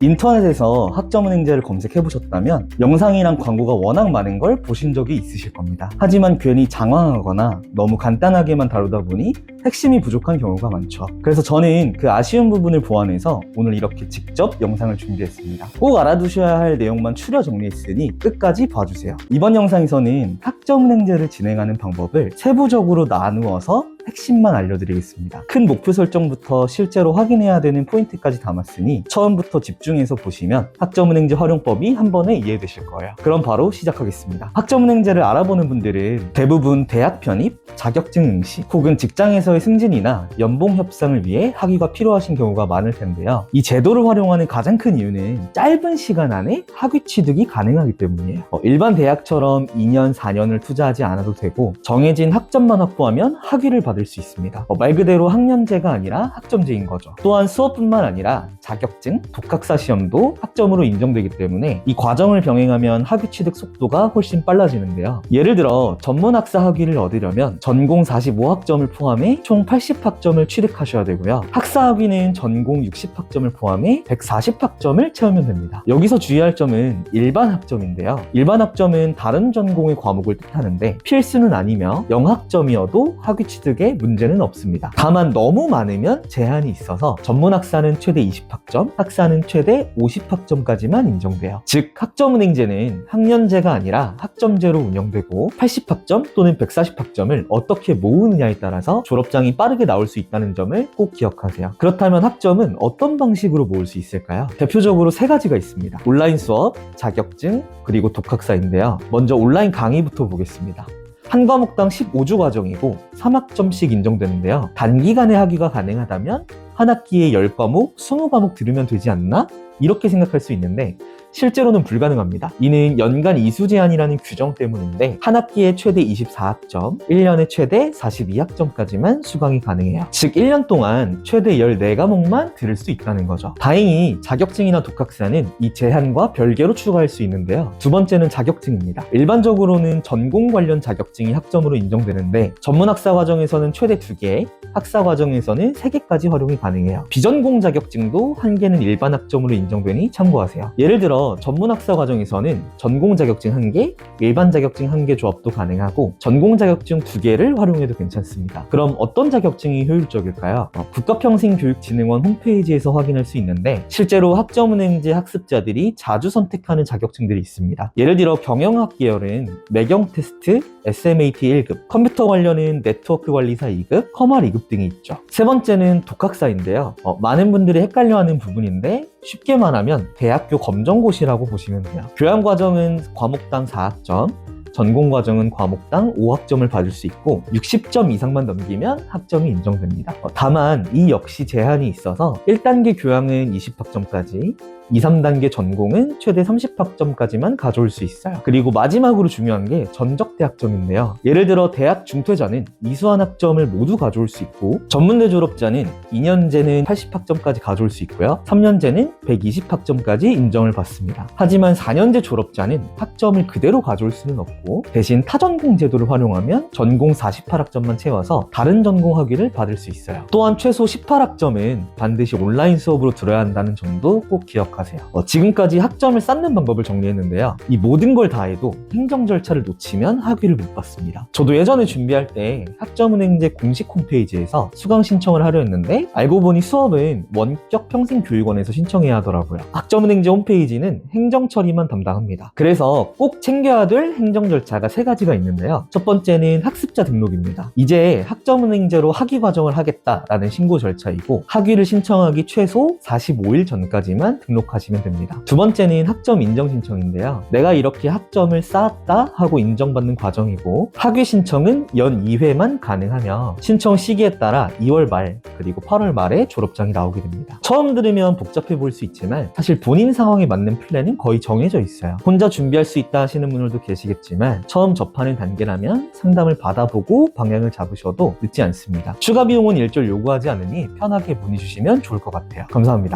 인터넷에서 학점은행제를 검색해보셨다면 영상이랑 광고가 워낙 많은 걸 보신 적이 있으실 겁니다. 하지만 괜히 장황하거나 너무 간단하게만 다루다 보니 핵심이 부족한 경우가 많죠. 그래서 저는 그 아쉬운 부분을 보완해서 오늘 이렇게 직접 영상을 준비했습니다. 꼭 알아두셔야 할 내용만 추려 정리했으니 끝까지 봐주세요. 이번 영상에서는 학점은행제를 진행하는 방법을 세부적으로 나누어서 핵심만 알려드리겠습니다. 큰 목표 설정부터 실제로 확인해야 되는 포인트까지 담았으니 처음부터 집중해서 보시면 학점은행제 활용법이 한 번에 이해되실 거예요. 그럼 바로 시작하겠습니다. 학점은행제를 알아보는 분들은 대부분 대학 편입, 자격증 응시, 혹은 직장에서의 승진이나 연봉 협상을 위해 학위가 필요하신 경우가 많을 텐데요. 이 제도를 활용하는 가장 큰 이유는 짧은 시간 안에 학위 취득이 가능하기 때문이에요. 일반 대학처럼 2년, 4년을 투자하지 않아도 되고 정해진 학점만 확보하면 학위를 받을 수 있습니다. 말 그대로 학년제가 아니라 학점제인 거죠. 또한 수업뿐만 아니라 자격증, 독학사 시험도 학점으로 인정되기 때문에 이 과정을 병행하면 학위 취득 속도가 훨씬 빨라지는데요. 예를 들어 전문학사 학위를 얻으려면 전공 45학점을 포함해 총 80학점을 취득하셔야 되고요. 학사 학위는 전공 60학점을 포함해 140학점을 채우면 됩니다. 여기서 주의할 점은 일반 학점인데요. 일반 학점은 다른 전공의 과목을 뜻하는데 필수는 아니며 0학점이어도 학위 취득에 문제는 없습니다. 다만 너무 많으면 제한이 있어서 전문학사는 최대 20학점, 학사는 최대 50학점까지만 인정돼요. 즉 학점은행제는 학년제가 아니라 학점제로 운영되고 80학점 또는 140학점을 어떻게 모으느냐에 따라서 졸업장이 빠르게 나올 수 있다는 점을 꼭 기억하세요. 그렇다면 학점은 어떤 방식으로 모을 수 있을까요? 대표적으로 세 가지가 있습니다. 온라인 수업, 자격증, 그리고 독학사인데요. 먼저 온라인 강의부터 보겠습니다. 한 과목당 15주 과정이고 3학점씩 인정되는데요. 단기간에 학위가 가능하다면 한 학기에 10과목, 20과목 들으면 되지 않나? 이렇게 생각할 수 있는데 실제로는 불가능합니다. 이는 연간 이수 제한이라는 규정 때문인데 한 학기에 최대 24학점, 1년에 최대 42학점까지만 수강이 가능해요. 즉 1년 동안 최대 14과목만 들을 수 있다는 거죠. 다행히 자격증이나 독학사는 이 제한과 별개로 추가할 수 있는데요. 두 번째는 자격증입니다. 일반적으로는 전공 관련 자격증이 학점으로 인정되는데 전문학사 과정에서는 최대 2개, 학사 과정에서는 3개까지 활용이 가능해요. 비전공 자격증도 한 개는 일반 학점으로 인정되니 참고하세요. 예를 들어 전문학사 과정에서는 전공 자격증 1개, 일반 자격증 1개 조합도 가능하고 전공 자격증 2개를 활용해도 괜찮습니다. 그럼 어떤 자격증이 효율적일까요? 국가평생교육진흥원 홈페이지에서 확인할 수 있는데 실제로 학점은행제 학습자들이 자주 선택하는 자격증들이 있습니다. 예를 들어 경영학 계열은 매경 테스트, SMAT 1급, 컴퓨터 관련은 네트워크 관리사 2급, 커말 2급 등이 있죠. 세 번째는 독학사인데요. 많은 분들이 헷갈려하는 부분인데 쉽게 말하면 대학교 검정고시라고 보시면 돼요. 교양 과정은 과목당 4학점, 전공 과정은 과목당 5학점을 받을 수 있고 60점 이상만 넘기면 학점이 인정됩니다. 다만 이 역시 제한이 있어서 1단계 교양은 20학점까지, 2, 3단계 전공은 최대 30학점까지만 가져올 수 있어요. 그리고 마지막으로 중요한 게 전적대 학점인데요. 예를 들어 대학 중퇴자는 이수한 학점을 모두 가져올 수 있고 전문대 졸업자는 2년제는 80학점까지 가져올 수 있고요. 3년제는 120학점까지 인정을 받습니다. 하지만 4년제 졸업자는 학점을 그대로 가져올 수는 없고 대신 타전공 제도를 활용하면 전공 48학점만 채워서 다른 전공 학위를 받을 수 있어요. 또한 최소 18학점은 반드시 온라인 수업으로 들어야 한다는 점도 꼭 기억하세요. 지금까지 학점을 쌓는 방법을 정리했는데요. 이 모든 걸 다 해도 행정 절차를 놓치면 학위를 못 받습니다. 저도 예전에 준비할 때 학점은행제 공식 홈페이지에서 수강 신청을 하려 했는데 알고 보니 수업은 원격평생교육원에서 신청해야 하더라고요. 학점은행제 홈페이지는 행정 처리만 담당합니다. 그래서 꼭 챙겨야 될 행정 절차가 3가지가 있는데요. 첫 번째는 학습자 등록입니다. 이제 학점은행제로 학위 과정을 하겠다라는 신고 절차이고 학위를 신청하기 최소 45일 전까지만 등록하시면 됩니다. 두 번째는 학점 인정 신청인데요. 내가 이렇게 학점을 쌓았다 하고 인정받는 과정이고 학위 신청은 연 2회만 가능하며 신청 시기에 따라 2월 말 그리고 8월 말에 졸업장이 나오게 됩니다. 처음 들으면 복잡해 보일 수 있지만 사실 본인 상황에 맞는 플랜은 거의 정해져 있어요. 혼자 준비할 수 있다 하시는 분들도 계시겠지만 처음 접하는 단계라면 상담을 받아보고 방향을 잡으셔도 늦지 않습니다. 추가 비용은 일절 요구하지 않으니 편하게 문의 주시면 좋을 것 같아요. 감사합니다.